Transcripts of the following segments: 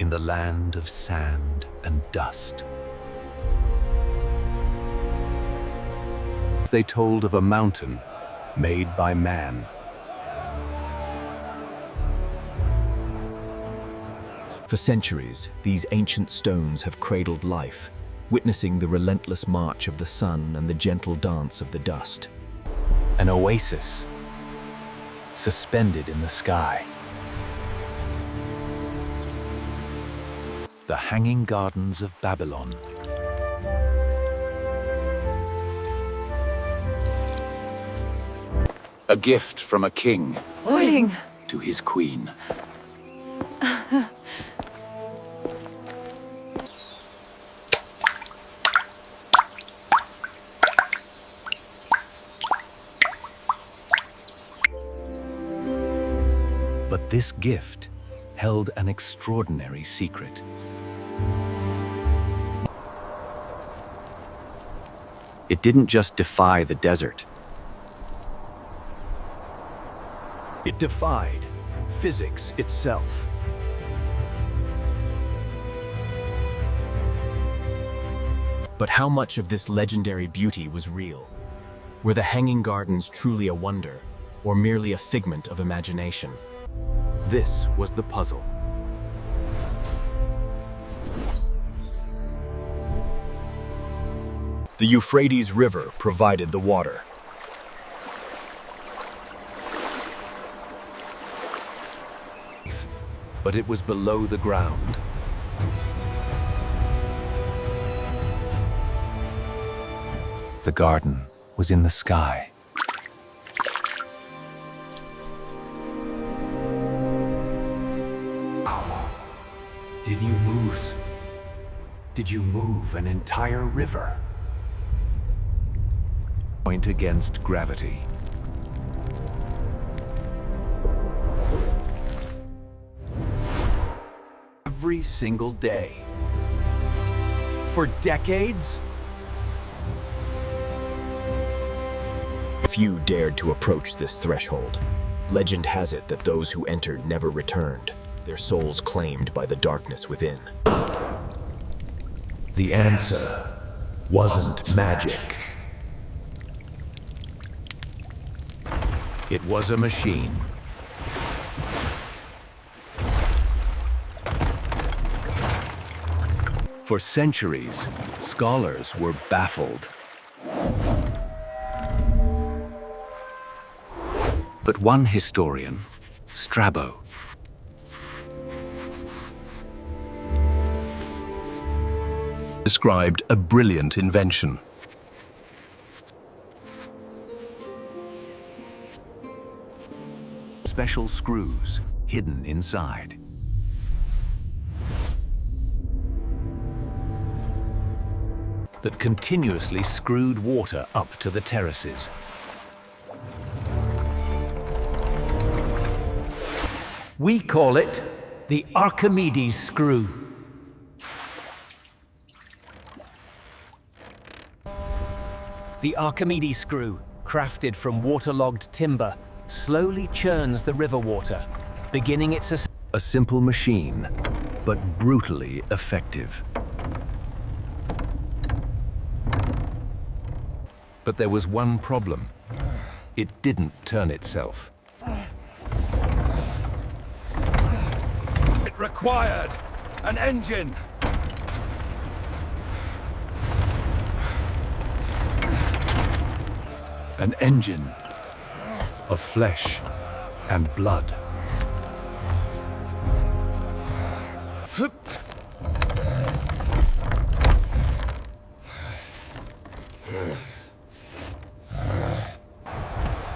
in the land of sand and dust. They told of a mountain made by man. For centuries, these ancient stones have cradled life, witnessing the relentless march of the sun and the gentle dance of the dust. An oasis, suspended in the sky. The Hanging Gardens of Babylon. A gift from a king Tào hiNG. to his queen. But this gift held an extraordinary secret. It didn't just defy the desert. It defied physics itself. But how much of this legendary beauty was real? Were the Hanging Gardens truly a wonder, or merely a figment of imagination? This was the puzzle. The Euphrates River provided the water. But it was below the ground. The garden was in the sky. Did you move an entire river? Point against gravity. Every single day. For decades? Few dared to approach this threshold. Legend has it that those who entered never returned, their souls claimed by the darkness within. The answer wasn't magic. It was a machine. For centuries, scholars were baffled. But one historian, Strabo, described a brilliant invention. special screws hidden inside. That continuously screwed water up to the terraces. We call it the Archimedes Screw. The Archimedes Screw, crafted from waterlogged timber, slowly churns the river water, beginning its A simple machine, but brutally effective. But there was one problem. It didn't turn itself. It required an engine. An engine of flesh and blood.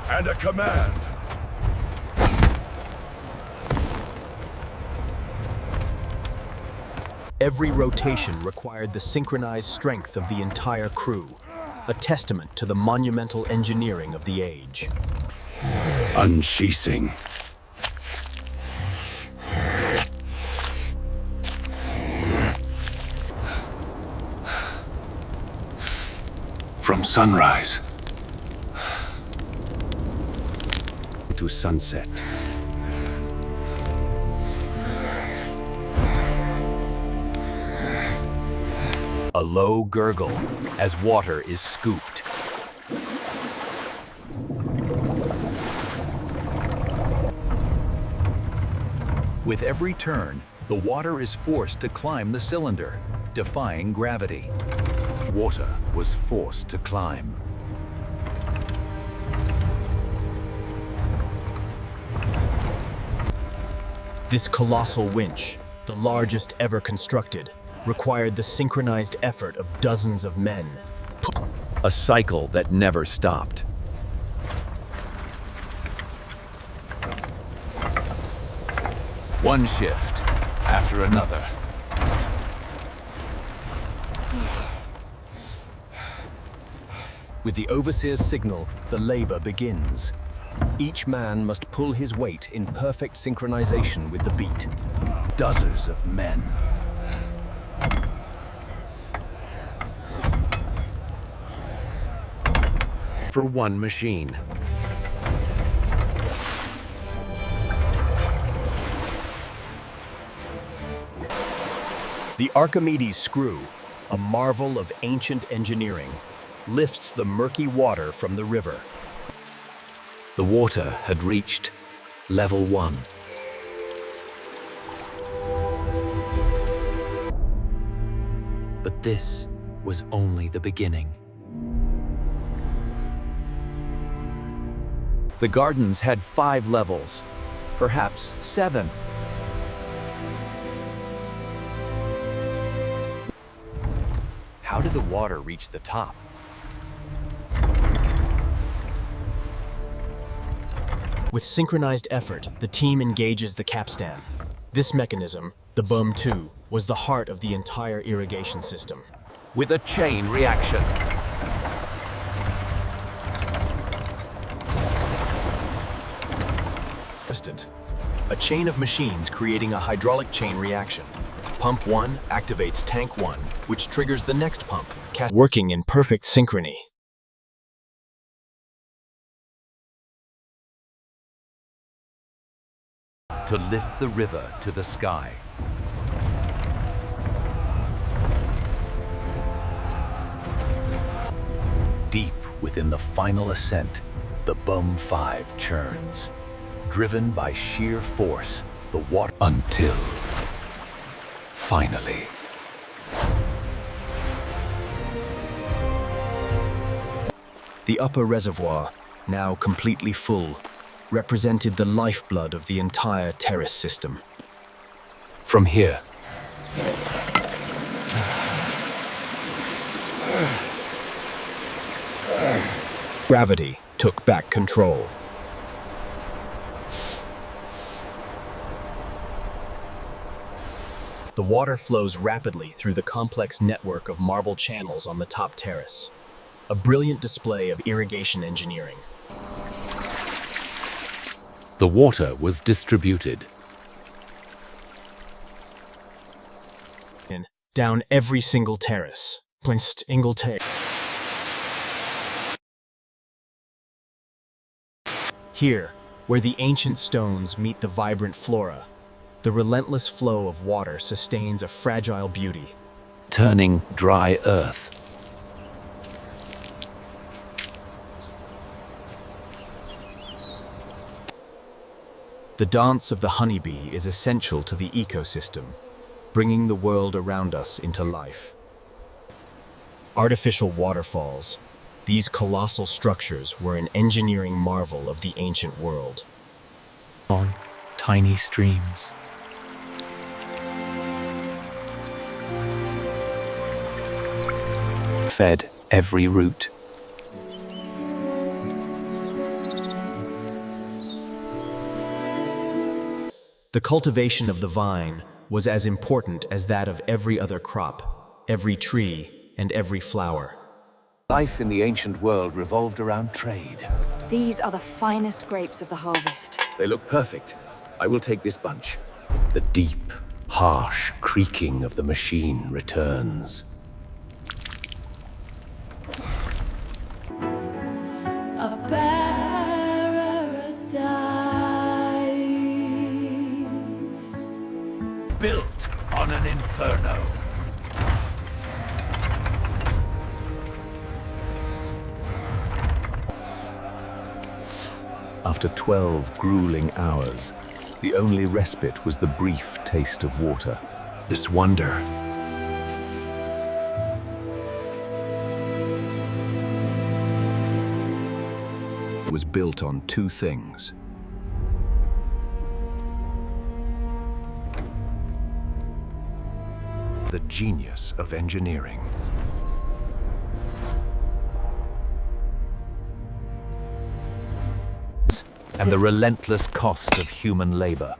And a command. Every rotation required the synchronized strength of the entire crew, a testament to the monumental engineering of the age. Unceasing. From sunrise to sunset. A low gurgle as water is scooped. With every turn, the water is forced to climb the cylinder, defying gravity. Water was forced to climb. This colossal winch, the largest ever constructed, required the synchronized effort of dozens of men. A cycle that never stopped. One shift after another. With the overseer's signal, the labor begins. Each man must pull his weight in perfect synchronization with the beat. Dozens of men. For one machine. The Archimedes Screw, a marvel of ancient engineering, lifts the murky water from the river. The water had reached level 1. But this was only the beginning. The gardens had 5 levels, perhaps 7. How did the water reach the top? With synchronized effort, the team engages the capstan. This mechanism, the BUM 2, was the heart of the entire irrigation system. With a chain reaction. A chain of machines creating a hydraulic chain reaction. Pump 1 activates tank 1, which triggers the next pump, working in perfect synchrony. To lift the river to the sky. Deep within the final ascent, the BUM 5 churns. Driven by sheer force, the water until finally. The upper reservoir, now completely full, represented the lifeblood of the entire terrace system. From here, gravity took back control. The water flows rapidly through the complex network of marble channels on the top terrace. A brilliant display of irrigation engineering. the water was distributed. Down every single terrace. Here, where the ancient stones meet the vibrant flora, the relentless flow of water sustains a fragile beauty. Turning dry earth. The dance of the honeybee is essential to the ecosystem, bringing the world around us into life. Artificial waterfalls, these colossal structures were an engineering marvel of the ancient world. On tiny streams. Fed every root. The cultivation of the vine was as important as that of every other crop, every tree, and every flower. Life in the ancient world revolved around trade. These are the finest grapes of the harvest. They look perfect. I will take this bunch. The deep, harsh creaking of the machine returns. A paradise Built on an inferno. After 12 grueling hours, the only respite was the brief taste of water. This wonder was built on two things: the genius of engineering and the relentless cost of human labor.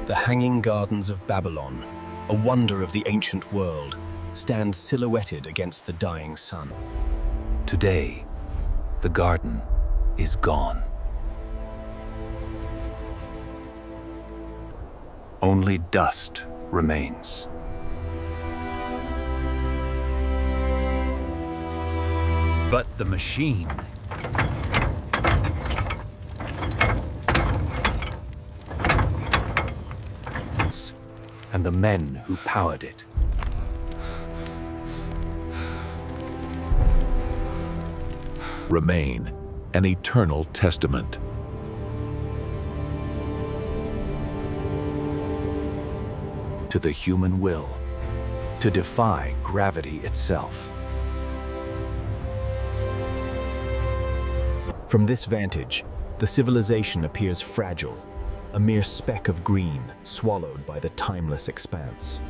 The Hanging Gardens of Babylon, a wonder of the ancient world, stand silhouetted against the dying sun. Today, the garden is gone. Only dust remains. But the machine and the men who powered it remain an eternal testament to the human will to defy gravity itself. From this vantage, the civilization appears fragile, a mere speck of green swallowed by the timeless expanse.